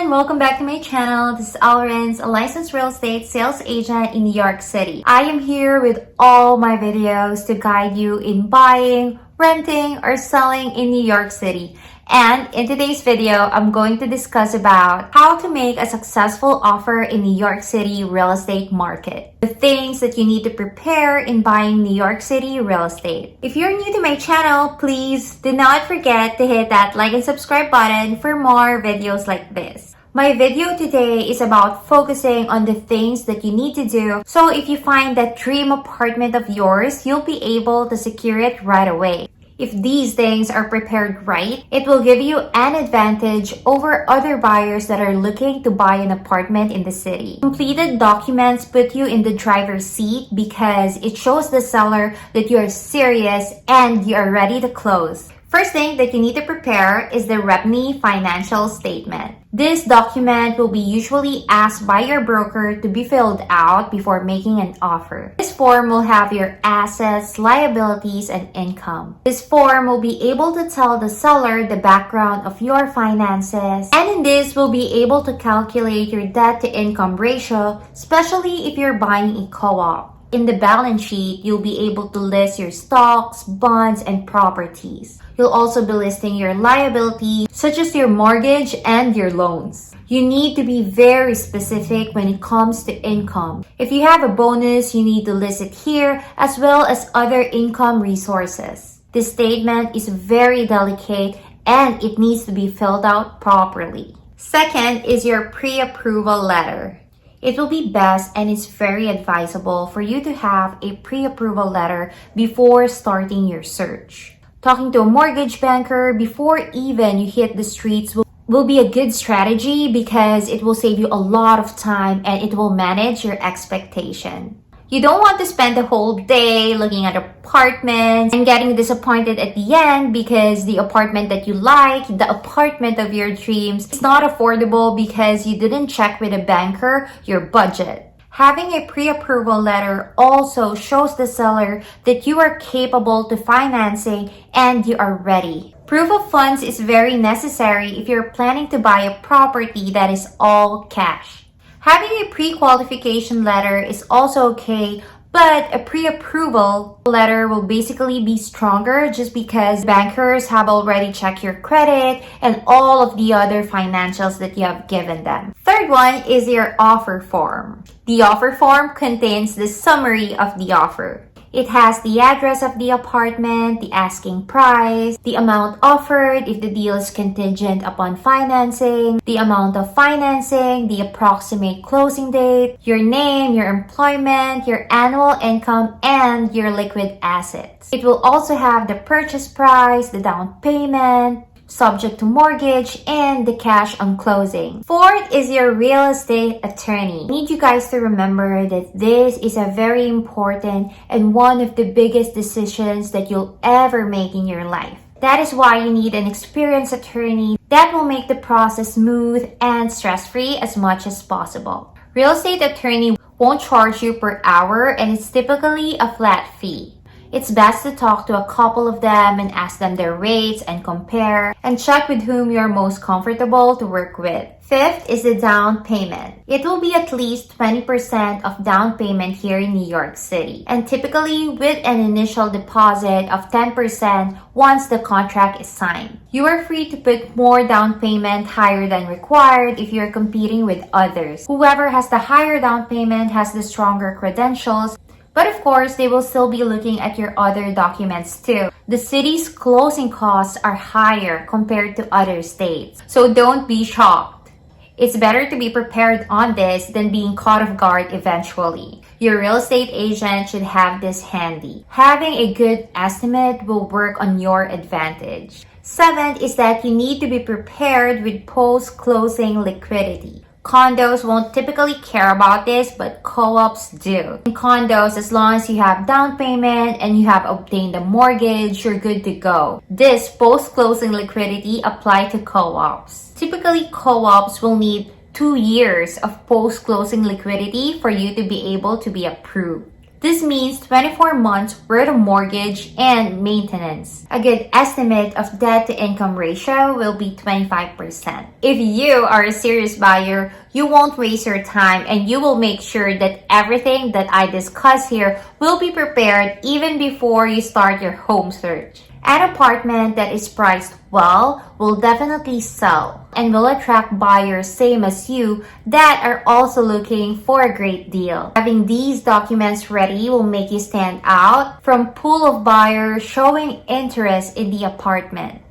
everyone! Welcome back to my channel. This is Alrence, a licensed real estate sales agent in New York City. I am here with all my videos to guide you in buying, renting, or selling in New York City. And in today's video, I'm going to discuss about how to make a successful offer in New York City real estate market. The things that you need to prepare in buying New York City real estate. If you're new to my channel, please do not forget to hit that like and subscribe button for more videos like this. My video today is about focusing on the things that you need to do, so if you find that dream apartment of yours, you'll be able to secure it right away. If these things are prepared right, it will give you an advantage over other buyers that are looking to buy an apartment in the city. Completed documents put you in the driver's seat because it shows the seller that you are serious and you are ready to close. First thing that you need to prepare is the REBNY financial statement. This document will be usually asked by your broker to be filled out before making an offer. This form will have your assets, liabilities, and income. This form will be able to tell the seller the background of your finances, and in this will be able to calculate your debt to income ratio, especially if you're buying a co-op. In the balance sheet, you'll be able to list your stocks, bonds, and properties. You'll also be listing your liabilities, such as your mortgage and your loans. You need to be very specific when it comes to income. If you have a bonus, you need to list it here, as well as other income resources. This statement is very delicate and it needs to be filled out properly. Second is your pre-approval letter. It will be best and it's very advisable for you to have a pre-approval letter before starting your search. Talking to a mortgage banker before even you hit the streets will be a good strategy because it will save you a lot of time and it will manage your expectation. You don't want to spend the whole day looking at apartments and getting disappointed at the end because the apartment that you like, the apartment of your dreams, is not affordable because you didn't check with a banker your budget. Having a pre-approval letter also shows the seller that you are capable to financing and you are ready. Proof of funds is very necessary if you're planning to buy a property that is all cash. Having a pre-qualification letter is also okay, but a pre-approval letter will basically be stronger just because bankers have already checked your credit and all of the other financials that you have given them. Third one is your offer form. The offer form contains the summary of the offer. It has the address of the apartment, the asking price, the amount offered if the deal is contingent upon financing, the amount of financing, the approximate closing date, your name, your employment, your annual income, and your liquid assets. It will also have the purchase price, the down payment, subject to mortgage, and the cash on closing. Fourth is your real estate attorney. I need you guys to remember that this is a very important and one of the biggest decisions that you'll ever make in your life. That is why you need an experienced attorney that will make the process smooth and stress-free as much as possible. Real estate attorney won't charge you per hour and it's typically a flat fee. It's best to talk to a couple of them and ask them their rates and compare and check with whom you're most comfortable to work with. Fifth is the down payment. It will be at least 20% of down payment here in New York City, and typically with an initial deposit of 10% once the contract is signed. You are free to put more down payment higher than required if you're competing with others. Whoever has the higher down payment has the stronger credentials. But of course, they will still be looking at your other documents too. The city's closing costs are higher compared to other states, so don't be shocked. It's better to be prepared on this than being caught off guard eventually. Your real estate agent should have this handy. Having a good estimate will work on your advantage. Seventh is that you need to be prepared with post-closing liquidity. Condos won't typically care about this, but co-ops do. In condos, as long as you have down payment and you have obtained a mortgage, you're good to go. This post-closing liquidity applies to co-ops. Typically, co-ops will need 2 years of post-closing liquidity for you to be able to be approved. This means 24 months worth of mortgage and maintenance. A good estimate of debt to income ratio will be 25%. If you are a serious buyer, you won't waste your time and you will make sure that everything that I discuss here will be prepared even before you start your home search. An apartment that is priced well will definitely sell and will attract buyers same as you that are also looking for a great deal. Having these documents ready will make you stand out from pool of buyers showing interest in the apartment.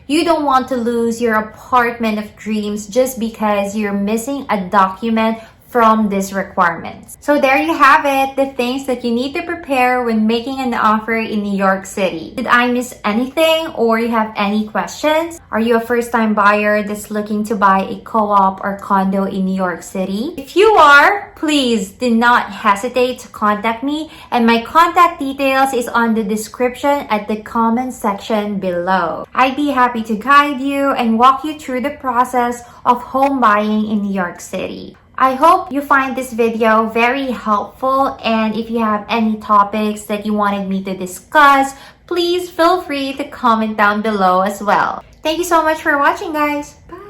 You don't want to lose your apartment of dreams just because you're missing a document from these requirements. So there you have it, the things that you need to prepare when making an offer in New York City. Did I miss anything or you have any questions? Are you a first-time buyer that's looking to buy a co-op or condo in New York City? If you are, please do not hesitate to contact me, and my contact details is on the description at the comment section below. I'd be happy to guide you and walk you through the process of home buying in New York City. I hope you find this video very helpful, and if you have any topics that you wanted me to discuss, please feel free to comment down below as well. Thank you so much for watching, guys. Bye!